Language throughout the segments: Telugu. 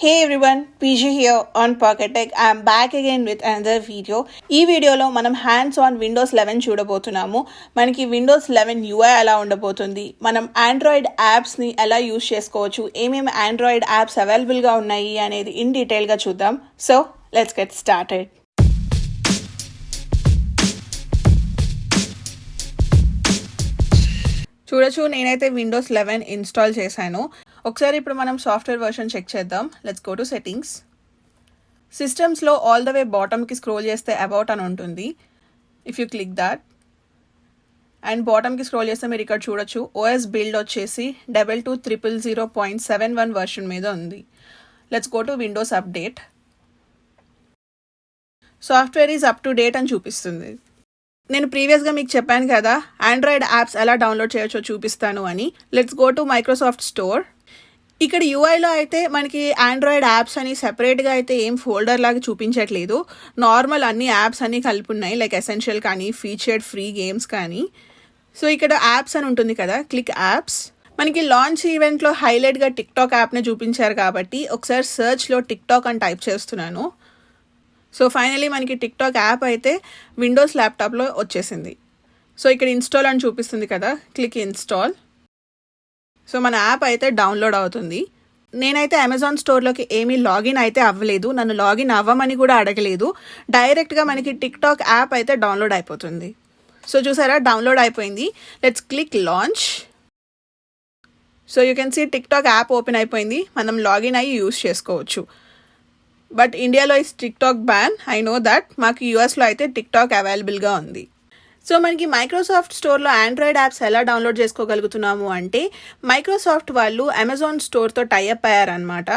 Hey everyone, PG here on PocketTech. I am back again with another video. ఈ వీడియోలో మనం హ్యాండ్స్ ఆన్ విండోస్ 11 చూడబోతున్నాము. మనకి విండోస్ 11 UI ఎలా ఉండబోతుంది, మనం ఆండ్రాయిడ్ యాప్స్ని ఎలా యూజ్ చేసుకోవచ్చు, ఏమేమి ఆండ్రాయిడ్ యాప్స్ అవైలబుల్గా ఉన్నాయి అనేది ఇన్ డీటెయిల్గా చూద్దాం. So let's get started. చూడొచ్చు, నేనైతే విండోస్ 11 ఇన్స్టాల్ చేశాను. ఒకసారి ఇప్పుడు మనం సాఫ్ట్వేర్ వర్షన్ చెక్ చేద్దాం. Let's go to settings. సిస్టమ్స్లో ఆల్ ద వే బాటమ్కి స్క్రోల్ చేస్తే అబౌట్ అని ఉంటుంది. If you click that and బాటమ్కి స్క్రోల్ చేస్తే మీరు ఇక్కడ చూడొచ్చు ఓఎస్ బిల్డ్ వచ్చేసి 22000.71 వర్షన్ మీద ఉంది. Let's go to Windows update. Software is up to date అని చూపిస్తుంది. నేను ప్రీవియస్గా మీకు చెప్పాను కదా ఆండ్రాయిడ్ యాప్స్ ఎలా డౌన్లోడ్ చేయొచ్చో చూపిస్తాను అని. Let's go to Microsoft store. ఇక్కడ యూఐలో అయితే మనకి ఆండ్రాయిడ్ యాప్స్ అని సెపరేట్గా అయితే ఏం ఫోల్డర్ లాగా చూపించట్లేదు. నార్మల్ అన్ని యాప్స్ అన్నీ కలిపి ఉన్నాయి, లైక్ ఎసెన్షియల్ కానీ ఫీచర్డ్ ఫ్రీ గేమ్స్ కానీ. సో ఇక్కడ యాప్స్ అని ఉంటుంది కదా, క్లిక్ యాప్స్. మనకి లాంచ్ ఈవెంట్లో హైలైట్గా టిక్టాక్ యాప్ని చూపించారు కాబట్టి ఒకసారి సర్చ్లో టిక్టాక్ అని టైప్ చేస్తున్నాను. సో ఫైనలీ మనకి టిక్టాక్ యాప్ అయితే విండోస్ ల్యాప్టాప్లో వచ్చేసింది. సో ఇక్కడ ఇన్స్టాల్ అని చూపిస్తుంది కదా, క్లిక్ ఇన్స్టాల్. సో మన యాప్ అయితే డౌన్లోడ్ అవుతుంది. నేనైతే అమెజాన్ స్టోర్లోకి ఏమీ లాగిన్ అయితే అవ్వలేదు, నన్ను లాగిన్ అవ్వమని కూడా అడగలేదు. డైరెక్ట్గా మనకి టిక్టాక్ యాప్ అయితే డౌన్లోడ్ అయిపోతుంది. సో చూసారా, డౌన్లోడ్ అయిపోయింది. Let's click launch. So you can see TikTok app open అయిపోయింది. మనం లాగిన్ అయ్యి యూస్ చేసుకోవచ్చు. బట్ ఇండియాలో ఈ TikTok ban, I know that. మాకు యూఎస్లో అయితే టిక్టాక్ అవైలబుల్గా ఉంది. సో మనకి మైక్రోసాఫ్ట్ స్టోర్లో ఆండ్రాయిడ్ యాప్స్ ఎలా డౌన్లోడ్ చేసుకోగలుగుతున్నాము అంటే మైక్రోసాఫ్ట్ వాళ్ళు అమెజాన్ స్టోర్తో టైఅప్ అయ్యారనమాట.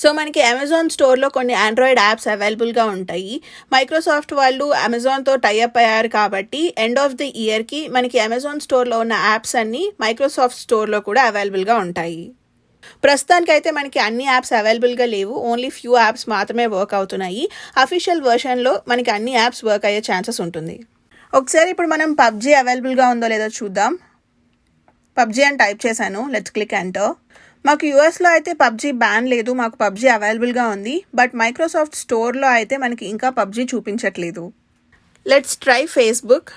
సో మనకి అమెజాన్ స్టోర్లో కొన్ని ఆండ్రాయిడ్ యాప్స్ అవైలబుల్గా ఉంటాయి. మైక్రోసాఫ్ట్ వాళ్ళు అమెజాన్తో టైఅప్ అయ్యారు కాబట్టి ఎండ్ ఆఫ్ ది ఇయర్కి మనకి అమెజాన్ స్టోర్లో ఉన్న యాప్స్ అన్నీ మైక్రోసాఫ్ట్ స్టోర్లో కూడా అవైలబుల్గా ఉంటాయి. ప్రస్తుతానికైతే మనకి అన్ని యాప్స్ అవైలబుల్గా లేవు, ఓన్లీ ఫ్యూ యాప్స్ మాత్రమే వర్క్ అవుతున్నాయి. అఫీషియల్ వర్షన్లో మనకి అన్ని యాప్స్ వర్క్ అయ్యే ఛాన్సెస్ ఉంటుంది. ఒకసారి ఇప్పుడు మనం పబ్జీ అవైలబుల్గా ఉందో లేదో చూద్దాం. పబ్జీ అని టైప్ చేశాను. Let's click enter. మాకు యూఎస్లో అయితే పబ్జీ బ్యాన్ లేదు, మాకు పబ్జీ అవైలబుల్గా ఉంది. బట్ మైక్రోసాఫ్ట్ స్టోర్లో అయితే మనకి ఇంకా పబ్జీ చూపించట్లేదు. Let's try Facebook.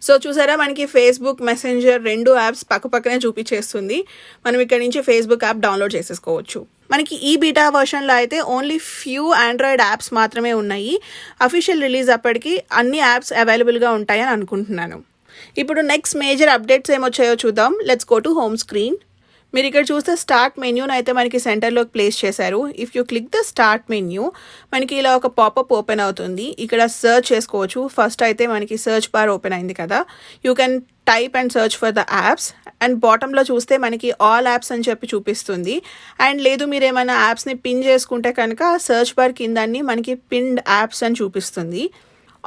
సో చూసారా, మనకి ఫేస్బుక్, మెసెంజర్ రెండు యాప్స్ పక్కపక్కనే చూపించేస్తుంది. మనం ఇక్కడ నుంచి ఫేస్బుక్ యాప్ డౌన్లోడ్ చేసేసుకోవచ్చు. మనకి ఈ బీటా వర్షన్లో అయితే ఓన్లీ ఫ్యూ ఆండ్రాయిడ్ యాప్స్ మాత్రమే ఉన్నాయి. అఫీషియల్ రిలీజ్ అప్పటికి అన్ని యాప్స్ అవైలబుల్గా ఉంటాయని అనుకుంటున్నాను. ఇప్పుడు నెక్స్ట్ మేజర్ అప్డేట్స్ ఏమొచ్చాయో చూద్దాం. Let's go to home screen. మీరు ఇక్కడ చూస్తే స్టార్ట్ మెన్యూని అయితే మనకి సెంటర్లోకి ప్లేస్ చేశారు. If you click the start menu మనకి ఇలా ఒక పాపప్ ఓపెన్ అవుతుంది. ఇక్కడ సర్చ్ చేసుకోవచ్చు. ఫస్ట్ అయితే మనకి సర్చ్ బార్ ఓపెన్ అయింది కదా, you can type and search for the apps. And బాటంలో చూస్తే మనకి ఆల్ యాప్స్ అని చెప్పి చూపిస్తుంది. అండ్ లేదు మీరు ఏమైనా యాప్స్ని పిన్ చేసుకుంటే కనుక సర్చ్ బార్ కిందన్ని మనకి పిన్డ్ యాప్స్ అని చూపిస్తుంది.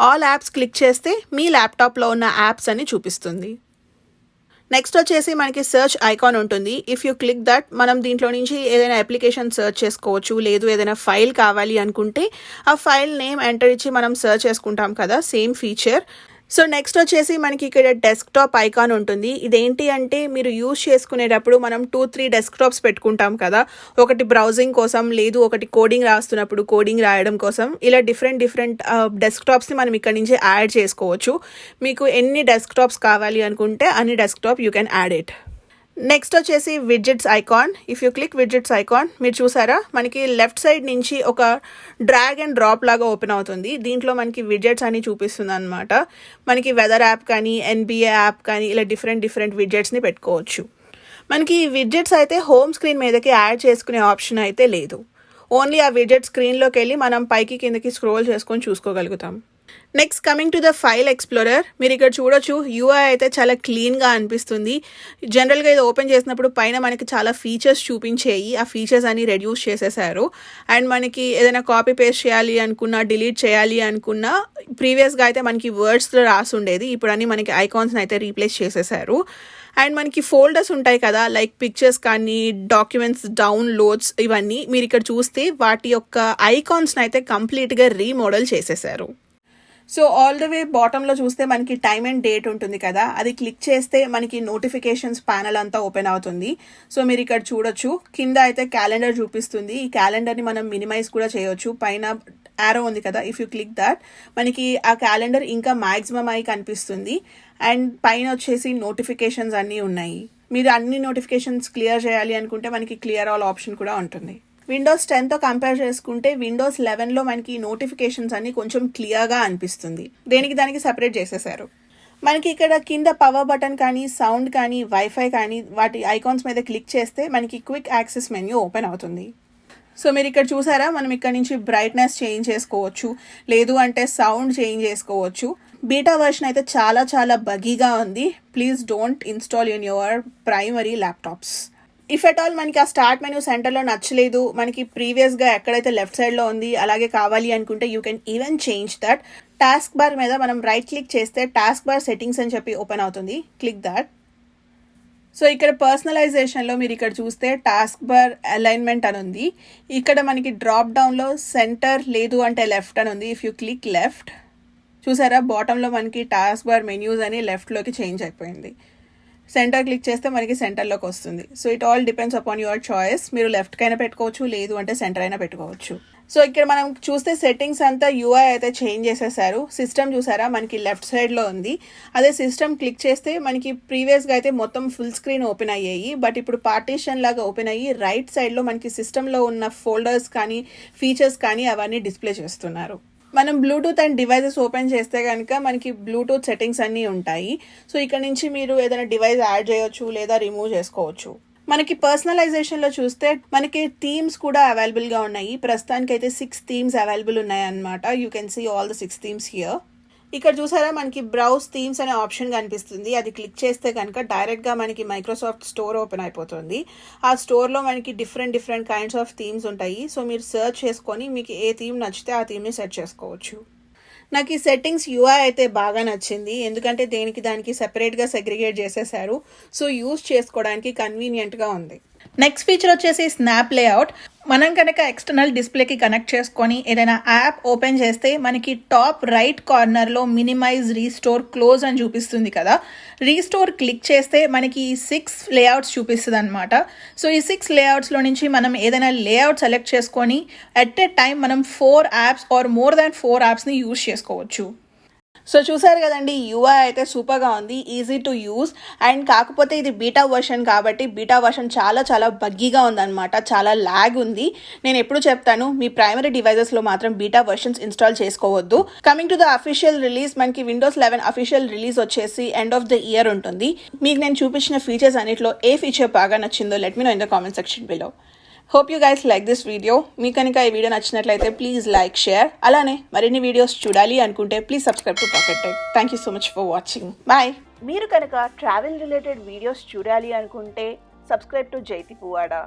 ఆల్ యాప్స్ క్లిక్ చేస్తే మీ ల్యాప్టాప్లో ఉన్న యాప్స్ అని చూపిస్తుంది. నెక్స్ట్ వచ్చేసి మనకి సర్చ్ ఐకాన్ ఉంటుంది. ఇఫ్ యూ క్లిక్ దట్ మనం దీంట్లో నుంచి ఏదైనా అప్లికేషన్ సర్చ్ చేసుకోవచ్చు. లేదు ఏదైనా ఫైల్ కావాలి అనుకుంటే ఆ ఫైల్ నేమ్ ఎంటర్ ఇచ్చి మనం సర్చ్ చేసుకుంటాం కదా, సేమ్ ఫీచర్. సో నెక్స్ట్ వచ్చేసి మనకి ఇక్కడ డెస్క్టాప్ ఐకాన్ ఉంటుంది. ఇదేంటి అంటే మీరు యూజ్ చేసుకునేటప్పుడు మనం 2-3 డెస్క్టాప్స్ పెట్టుకుంటాం కదా, ఒకటి బ్రౌజింగ్ కోసం, లేదు ఒకటి కోడింగ్ రాస్తున్నప్పుడు కోడింగ్ రాయడం కోసం. ఇలా డిఫరెంట్ డెస్క్టాప్స్ని మనం ఇక్కడ నుంచి యాడ్ చేసుకోవచ్చు. మీకు ఎన్ని డెస్క్టాప్స్ కావాలి అనుకుంటే అన్ని desktop you can add it. Next వచ్చేసి widgets icon. If you click widgets icon మీరు చూసారా, మనకి లెఫ్ట్ సైడ్ నుంచి ఒక డ్రాగ్ అండ్ డ్రాప్ లాగా ఓపెన్ అవుతుంది. దీంట్లో మనకి విడ్జెట్స్ అని చూపిస్తుంది అనమాట. మనకి వెదర్ యాప్ కానీ, NBA యాప్ కానీ, ఇలా డిఫరెంట్ విడ్జెట్స్ని పెట్టుకోవచ్చు. మనకి ఈ విడ్జెట్స్ అయితే హోమ్ స్క్రీన్ మీదకి యాడ్ చేసుకునే ఆప్షన్ అయితే లేదు. ఓన్లీ ఆ విడ్జెట్ స్క్రీన్లోకి వెళ్ళి మనం పైకి కిందకి స్క్రోల్ చేసుకొని చూసుకోగలుగుతాం. Next coming to the file explorer. మీరు ఇక్కడ చూడొచ్చు యూఐ అయితే చాలా క్లీన్గా అనిపిస్తుంది. జనరల్గా ఇది ఓపెన్ చేసినప్పుడు పైన మనకి చాలా ఫీచర్స్ చూపించేయి, ఆ ఫీచర్స్ అన్ని రెడ్యూస్ చేసేసారు. అండ్ మనకి ఏదైనా కాపీ పేస్ట్ చేయాలి అనుకున్నా, డిలీట్ చేయాలి అనుకున్నా, ప్రీవియస్గా అయితే మనకి వర్డ్స్లో రాసి ఉండేది, ఇప్పుడు అన్ని మనకి ఐకాన్స్ని అయితే రీప్లేస్ చేసేసారు. అండ్ మనకి ఫోల్డర్స్ ఉంటాయి కదా, లైక్ పిక్చర్స్ కానీ, డాక్యుమెంట్స్ డౌన్లోడ్స్, ఇవన్నీ మీరు ఇక్కడ చూస్తే వాటి యొక్క ఐకాన్స్ని అయితే కంప్లీట్గా రీమోడల్ చేసేసారు. సో ఆల్ ద వే బాటంలో చూస్తే మనకి టైమ్ అండ్ డేట్ ఉంటుంది కదా, అది క్లిక్ చేస్తే మనకి నోటిఫికేషన్స్ ప్యానల్ అంతా ఓపెన్ అవుతుంది. సో మీరు ఇక్కడ చూడొచ్చు, కింద అయితే క్యాలెండర్ చూపిస్తుంది. ఈ క్యాలెండర్ని మనం మినిమైజ్ కూడా చేయొచ్చు. పైన యారో ఉంది కదా, ఇఫ్ యూ క్లిక్ దట్ మనకి ఆ క్యాలెండర్ ఇంకా మ్యాక్సిమం అయి కనిపిస్తుంది. అండ్ పైన వచ్చేసి నోటిఫికేషన్స్ అన్నీ ఉన్నాయి. మీరు అన్ని నోటిఫికేషన్స్ క్లియర్ చేయాలి అనుకుంటే మనకి క్లియర్ ఆల్ ఆప్షన్ కూడా ఉంటుంది. విండోస్ 10తో కంపేర్ చేసుకుంటే విండోస్ 11లో మనకి నోటిఫికేషన్స్ అన్ని కొంచెం క్లియర్గా అనిపిస్తుంది. దానికి సపరేట్ చేసేసారు. మనకి ఇక్కడ కింద పవర్ బటన్ కానీ, సౌండ్ కానీ, వైఫై కానీ వాటి ఐకాన్స్ మీద క్లిక్ చేస్తే మనకి క్విక్ యాక్సెస్ మెన్యూ ఓపెన్ అవుతుంది. సో మీరు ఇక్కడ చూసారా, మనం ఇక్కడ నుంచి బ్రైట్నెస్ చేంజ్ చేసుకోవచ్చు, లేదు అంటే సౌండ్ చేంజ్ చేసుకోవచ్చు. బీటా వర్షన్ అయితే చాలా చాలా బగీగా ఉంది. Please don't install in your primary laptops. If at all మనకి ఆ స్టార్ట్ మెనూ సెంటర్లో నచ్చలేదు, మనకి ప్రీవియస్గా ఎక్కడైతే లెఫ్ట్ సైడ్లో ఉంది అలాగే కావాలి అనుకుంటే you can even change that. Task bar మీద మనం రైట్ క్లిక్ చేస్తే టాస్క్ బార్ సెట్టింగ్స్ అని చెప్పి ఓపెన్ అవుతుంది. Click that. సో ఇక్కడ పర్సనలైజేషన్లో మీరు ఇక్కడ చూస్తే టాస్క్ బార్ అలైన్మెంట్ అని ఉంది. ఇక్కడ మనకి డ్రాప్ డౌన్లో సెంటర్ లేదు అంటే లెఫ్ట్ అని ఉంది. ఇఫ్ యూ క్లిక్ లెఫ్ట్, చూసారా బాటంలో మనకి టాస్క్ బార్ మెన్యూస్ అని లెఫ్ట్లోకి చేంజ్ అయిపోయింది. సెంటర్ క్లిక్ చేస్తే మనకి సెంటర్లోకి వస్తుంది. So it all depends upon your choice. మీరు లెఫ్ట్కి అయినా పెట్టుకోవచ్చు, లేదు అంటే సెంటర్ అయినా పెట్టుకోవచ్చు. సో ఇక్కడ మనం చూస్తే సెట్టింగ్స్ అంతా యూఐ అయితే చేంజ్ చేసేసారు. సిస్టమ్ చూసారా మనకి లెఫ్ట్ సైడ్లో ఉంది. అదే సిస్టమ్ క్లిక్ చేస్తే మనకి ప్రీవియస్గా అయితే మొత్తం ఫుల్ స్క్రీన్ ఓపెన్ అయ్యాయి, బట్ ఇప్పుడు పార్టీషన్ లాగా ఓపెన్ అయ్యి రైట్ సైడ్లో మనకి సిస్టంలో ఉన్న ఫోల్డర్స్ కానీ, ఫీచర్స్ కానీ అవన్నీ డిస్ప్లే చేస్తున్నారు. మనం బ్లూటూత్ అండ్ డివైజెస్ ఓపెన్ చేస్తే కనుక మనకి బ్లూటూత్ సెట్టింగ్స్ అన్నీ ఉంటాయి. సో ఇక్కడ నుంచి మీరు ఏదైనా డివైస్ యాడ్ చేయొచ్చు లేదా రిమూవ్ చేసుకోవచ్చు. మనకి పర్సనలైజేషన్లో చూస్తే మనకి థీమ్స్ కూడా అవైలబుల్గా ఉన్నాయి. ప్రస్తుతానికి అయితే 6 థీమ్స్ అవైలబుల్ ఉన్నాయి అన్నమాట. You can see all the 6 themes here. ఇక్కడ చూసారా మనకి బ్రౌజ్ థీమ్స్ అనే ఆప్షన్ కనిపిస్తుంది. అది క్లిక్ చేస్తే కనుక డైరెక్ట్గా మనకి మైక్రోసాఫ్ట్ స్టోర్ ఓపెన్ అయిపోతుంది. ఆ స్టోర్లో మనకి డిఫరెంట్ కైండ్స్ ఆఫ్ థీమ్స్ ఉంటాయి. సో మీరు సెర్చ్ చేసుకొని మీకు ఏ థీమ్ నచ్చితే ఆ థీమ్ని సెట్ చేసుకోవచ్చు. నాకు ఈ సెట్టింగ్స్ యూఐ అయితే బాగా నచ్చింది, ఎందుకంటే దానికి సెపరేట్గా సెగ్రిగేట్ చేసేసారు. సో యూజ్ చేసుకోవడానికి కన్వీనియంట్గా ఉంది. నెక్స్ట్ ఫీచర్ వచ్చేసి స్నాప్ లేఅవుట్. మనం కనుక ఎక్స్టర్నల్ డిస్ప్లేకి కనెక్ట్ చేసుకొని ఏదైనా యాప్ ఓపెన్ చేస్తే మనకి టాప్ రైట్ కార్నర్లో మినిమైజ్, రీస్టోర్, క్లోజ్ అని చూపిస్తుంది కదా. రీస్టోర్ క్లిక్ చేస్తే మనకి 6 లేఅవుట్స్ చూపిస్తుంది అనమాట. సో ఈ 6 లేఅవుట్స్లో నుంచి మనం ఏదైనా లేఅవుట్ సెలెక్ట్ చేసుకొని ఎట్ ఏ టైం మనం 4 యాప్స్ ఆర్ మోర్ దాన్ 4 యాప్స్ని యూజ్ చేసుకోవచ్చు. సో చూసారు కదండి, యూఐ అయితే సూపర్గా ఉంది, ఈజీ టు యూజ్. అండ్ కాకపోతే ఇది బీటా వర్షన్ కాబట్టి బీటా వర్షన్ చాలా చాలా బగ్గీగా ఉందన్నమాట, చాలా ల్యాగ్ ఉంది. నేను ఎప్పుడు చెప్తాను, మీ ప్రైమరీ డివైజెస్లో మాత్రం బీటా వర్షన్స్ ఇన్స్టాల్ చేసుకోవద్దు. Coming to the official release, మనకి విండోస్ 11 అఫీషియల్ రిలీజ్ వచ్చేసి ఎండ్ ఆఫ్ ద ఇయర్ ఉంటుంది. మీకు నేను చూపించిన ఫీచర్స్ అన్నిట్లో ఏ ఫీచర్ బాగా నచ్చిందో let me know in the comment section below. Hope you guys like this video. మీకు కనుక ఈ వీడియో నచ్చినట్లయితే ప్లీజ్ లైక్, షేర్. అలానే మరిన్ని వీడియోస్ చూడాలి అనుకుంటే please subscribe to PocketTech. Thank you so much for watching. Bye. మీరు కనుక ట్రావెల్ రిలేటెడ్ వీడియోస్ చూడాలి అనుకుంటే సబ్స్క్రైబ్ టు జైతి పువాడా.